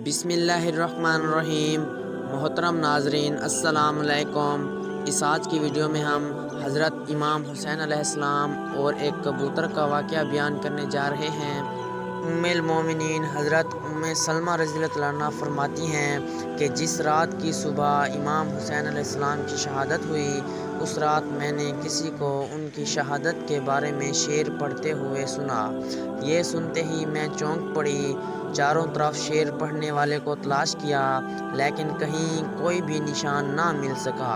بسم اللہ الرحمن الرحیم۔ محترم ناظرین السلام علیکم۔ اس آج کی ویڈیو میں ہم حضرت امام حسین علیہ السلام اور ایک کبوتر کا واقعہ بیان کرنے جا رہے ہیں۔ ام المومنین حضرت ام سلمہ رضی اللہ عنہا فرماتی ہیں کہ جس رات کی صبح امام حسین علیہ السلام کی شہادت ہوئی، اس رات میں نے کسی کو ان کی شہادت کے بارے میں شعر پڑھتے ہوئے سنا۔ یہ سنتے ہی میں چونک پڑی، چاروں طرف شعر پڑھنے والے کو تلاش کیا، لیکن کہیں کوئی بھی نشان نہ مل سکا۔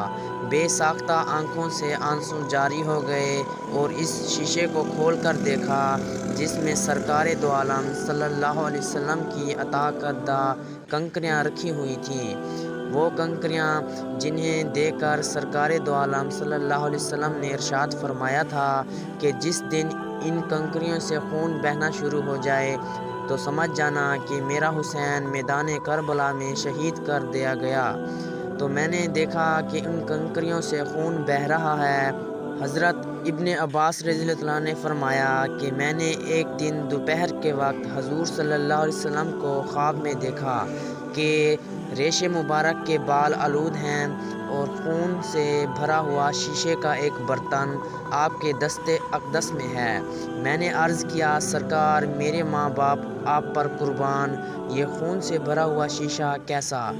بے ساختہ آنکھوں سے آنسو جاری ہو گئے اور اس شیشے کو کھول کر دیکھا جس میں سرکار دو عالم صلی اللہ علیہ وسلم کی عطا کردہ کنکریاں رکھی ہوئی تھیں۔ وہ کنکریاں جنہیں دیکھ کر سرکار دو عالم صلی اللہ علیہ وسلم نے ارشاد فرمایا تھا کہ جس دن ان کنکریوں سے خون بہنا شروع ہو جائے تو سمجھ جانا کہ میرا حسین میدان کربلا میں شہید کر دیا گیا۔ تو میں نے دیکھا کہ ان کنکریوں سے خون بہہ رہا ہے۔ حضرت ابن عباس رضی اللہ عنہ نے فرمایا کہ میں نے ایک دن دوپہر کے وقت حضور صلی اللہ علیہ وسلم کو خواب میں دیکھا کہ ریش مبارک کے بال آلود ہیں اور خون سے بھرا ہوا شیشے کا ایک برتن آپ کے دست اقدس میں ہے۔ میں نے عرض کیا سرکار میرے ماں باپ آپ پر قربان، یہ خون سے بھرا ہوا شیشہ کیسا؟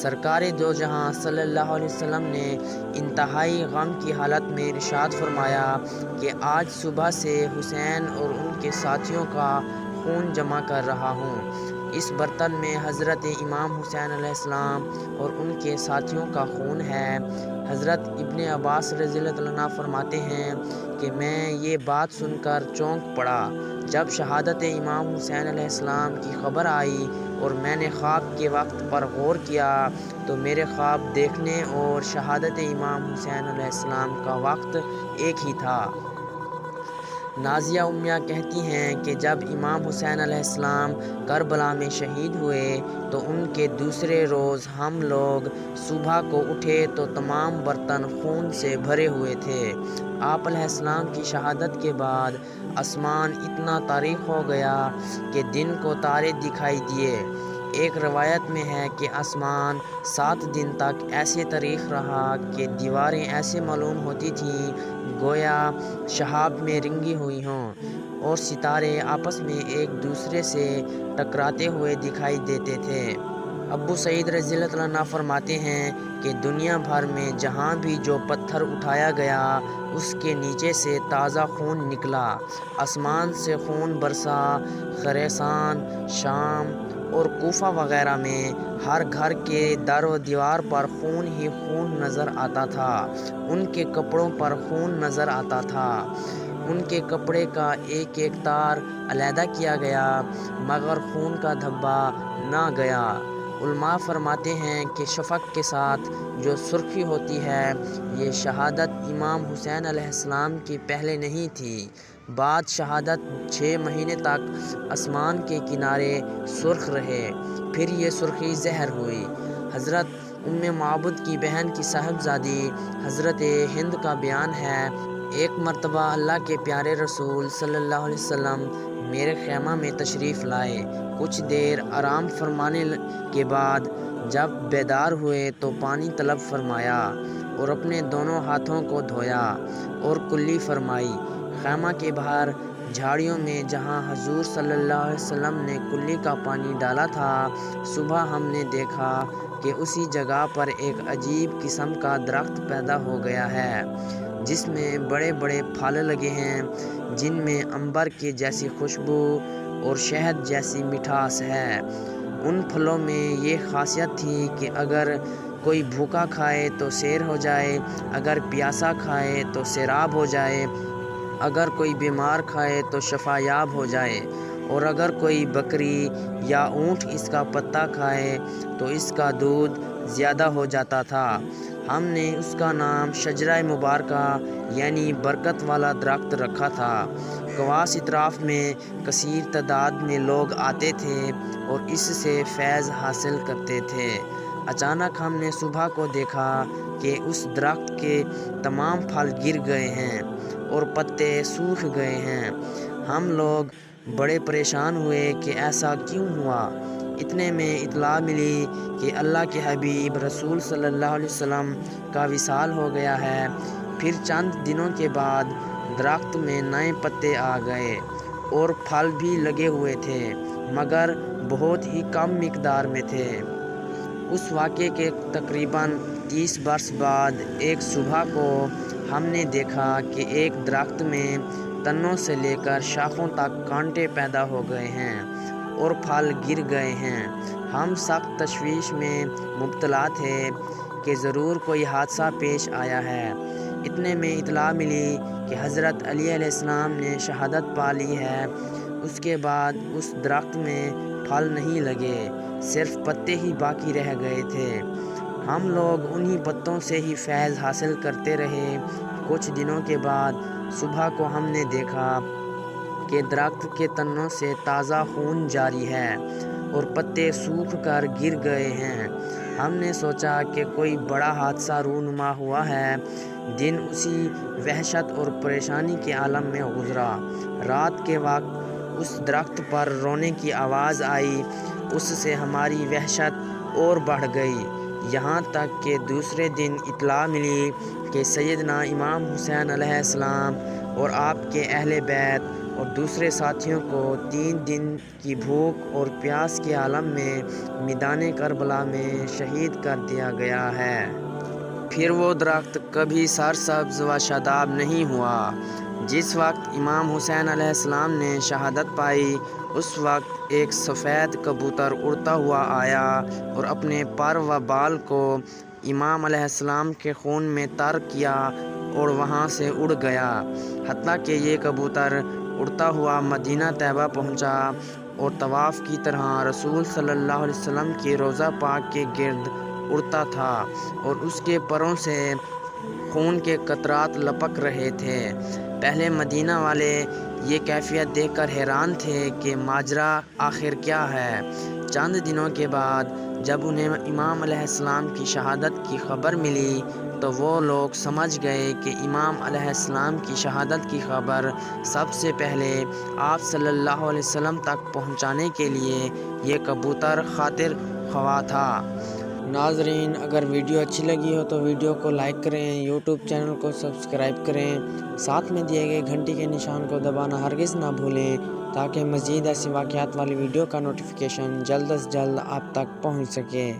سرکار دو جہاں صلی اللہ علیہ وسلم نے انتہائی غم کی حالت میں ارشاد فرمایا کہ آج صبح سے حسین اور ان کے ساتھیوں کا خون جمع کر رہا ہوں۔ اس برتن میں حضرت امام حسین علیہ السلام اور ان کے ساتھیوں کا خون ہے۔ حضرت ابن عباس رضی اللہ عنہ فرماتے ہیں کہ میں یہ بات سن کر چونک پڑا۔ جب شہادت امام حسین علیہ السلام کی خبر آئی اور میں نے خواب کے وقت پر غور کیا تو میرے خواب دیکھنے اور شہادت امام حسین علیہ السلام کا وقت ایک ہی تھا۔ نازیہ امیہ کہتی ہیں کہ جب امام حسین علیہ السلام کربلا میں شہید ہوئے تو ان کے دوسرے روز ہم لوگ صبح کو اٹھے تو تمام برتن خون سے بھرے ہوئے تھے۔ آپ علیہ السلام کی شہادت کے بعد آسمان اتنا تاریک ہو گیا کہ دن کو تارے دکھائی دیے۔ ایک روایت میں ہے کہ آسمان 7 دن تک ایسے تاریک رہا کہ دیواریں ایسے معلوم ہوتی تھیں گویا شہاب میں رنگی ہوئی ہوں اور ستارے آپس میں ایک دوسرے سے ٹکراتے ہوئے دکھائی دیتے تھے۔ ابو سعید رضی اللہ عنہ فرماتے ہیں کہ دنیا بھر میں جہاں بھی جو پتھر اٹھایا گیا اس کے نیچے سے تازہ خون نکلا۔ آسمان سے خون برسا۔ خراسان، شام اور کوفہ وغیرہ میں ہر گھر کے در و دیوار پر خون ہی خون نظر آتا تھا۔ ان کے کپڑوں پر خون نظر آتا تھا۔ ان کے کپڑے کا ایک ایک تار علیحدہ کیا گیا مگر خون کا دھبا نہ گیا۔ علماء فرماتے ہیں کہ شفق کے ساتھ جو سرخی ہوتی ہے یہ شہادت امام حسین علیہ السلام کی پہلے نہیں تھی، بعد شہادت 6 مہینے تک آسمان کے کنارے سرخ رہے، پھر یہ سرخی زہر ہوئی۔ حضرت ام معبد کی بہن کی صاحبزادی حضرت ہند کا بیان ہے، ایک مرتبہ اللہ کے پیارے رسول صلی اللہ علیہ وسلم میرے خیمہ میں تشریف لائے۔ کچھ دیر آرام فرمانے کے بعد جب بیدار ہوئے تو پانی طلب فرمایا اور اپنے دونوں ہاتھوں کو دھویا اور کلی فرمائی۔ خیمہ کے باہر جھاڑیوں میں جہاں حضور صلی اللہ علیہ وسلم نے کلی کا پانی ڈالا تھا، صبح ہم نے دیکھا کہ اسی جگہ پر ایک عجیب قسم کا درخت پیدا ہو گیا ہے جس میں بڑے بڑے پھل لگے ہیں جن میں عنبر کے جیسی خوشبو اور شہد جیسی مٹھاس ہے۔ ان پھلوں میں یہ خاصیت تھی کہ اگر کوئی بھوکا کھائے تو سیر ہو جائے، اگر پیاسا کھائے تو سیراب ہو جائے، اگر کوئی بیمار کھائے تو شفا یاب ہو جائے، اور اگر کوئی بکری یا اونٹ اس کا پتا کھائے تو اس کا دودھ زیادہ ہو جاتا تھا۔ ہم نے اس کا نام شجرہ مبارکہ یعنی برکت والا درخت رکھا تھا۔ خواص اطراف میں کثیر تعداد میں لوگ آتے تھے اور اس سے فیض حاصل کرتے تھے۔ اچانک ہم نے صبح کو دیکھا کہ اس درخت کے تمام پھل گر گئے ہیں اور پتے سوکھ گئے ہیں۔ ہم لوگ بڑے پریشان ہوئے کہ ایسا کیوں ہوا؟ اتنے میں اطلاع ملی کہ اللہ کے حبیب رسول صلی اللہ علیہ وسلم کا وصال ہو گیا ہے۔ پھر چند دنوں کے بعد درخت میں نئے پتے آ گئے اور پھل بھی لگے ہوئے تھے، مگر بہت ہی کم مقدار میں تھے۔ اس واقعے کے تقریباً 30 برس بعد ایک صبح کو ہم نے دیکھا کہ ایک درخت میں تنوں سے لے کر شاخوں تک کانٹے پیدا ہو گئے ہیں اور پھل گر گئے ہیں۔ ہم سخت تشویش میں مبتلا تھے کہ ضرور کوئی حادثہ پیش آیا ہے۔ اتنے میں اطلاع ملی کہ حضرت علی علیہ السلام نے شہادت پا لی ہے۔ اس کے بعد اس درخت میں پھل نہیں لگے، صرف پتے ہی باقی رہ گئے تھے۔ ہم لوگ انہی پتوں سے ہی فیض حاصل کرتے رہے۔ کچھ دنوں کے بعد صبح کو ہم نے دیکھا کہ درخت کے تنوں سے تازہ خون جاری ہے اور پتے سوکھ کر گر گئے ہیں۔ ہم نے سوچا کہ کوئی بڑا حادثہ رونما ہوا ہے۔ دن اسی وحشت اور پریشانی کے عالم میں گزرا۔ رات کے وقت اس درخت پر رونے کی آواز آئی، اس سے ہماری وحشت اور بڑھ گئی، یہاں تک کہ دوسرے دن اطلاع ملی کہ سیدنا امام حسین علیہ السلام اور آپ کے اہل بیت اور دوسرے ساتھیوں کو 3 دن کی بھوک اور پیاس کے عالم میں میدان کربلا میں شہید کر دیا گیا ہے۔ پھر وہ درخت کبھی سرسبز و شاداب نہیں ہوا۔ جس وقت امام حسین علیہ السلام نے شہادت پائی، اس وقت ایک سفید کبوتر اڑتا ہوا آیا اور اپنے پر و بال کو امام علیہ السلام کے خون میں تر کیا اور وہاں سے اڑ گیا، حتیٰ کہ یہ کبوتر اڑتا ہوا مدینہ طیبہ پہنچا اور طواف کی طرح رسول صلی اللہ علیہ وسلم کے روضہ پاک کے گرد اڑتا تھا اور اس کے پروں سے خون کے قطرات لپک رہے تھے۔ پہلے مدینہ والے یہ کیفیت دیکھ کر حیران تھے کہ ماجرا آخر کیا ہے۔ چند دنوں کے بعد جب انہیں امام علیہ السلام کی شہادت کی خبر ملی تو وہ لوگ سمجھ گئے کہ امام علیہ السلام کی شہادت کی خبر سب سے پہلے آپ صلی اللہ علیہ وسلم تک پہنچانے کے لیے یہ کبوتر خاطر خواہ تھا۔ ناظرین، اگر ویڈیو اچھی لگی ہو تو ویڈیو کو لائک کریں، یوٹیوب چینل کو سبسکرائب کریں، ساتھ میں دیے گئے گھنٹی کے نشان کو دبانا ہرگز نہ بھولیں تاکہ مزید ایسے واقعات والی ویڈیو کا نوٹیفیکیشن جلد از جلد آپ تک پہنچ سکے۔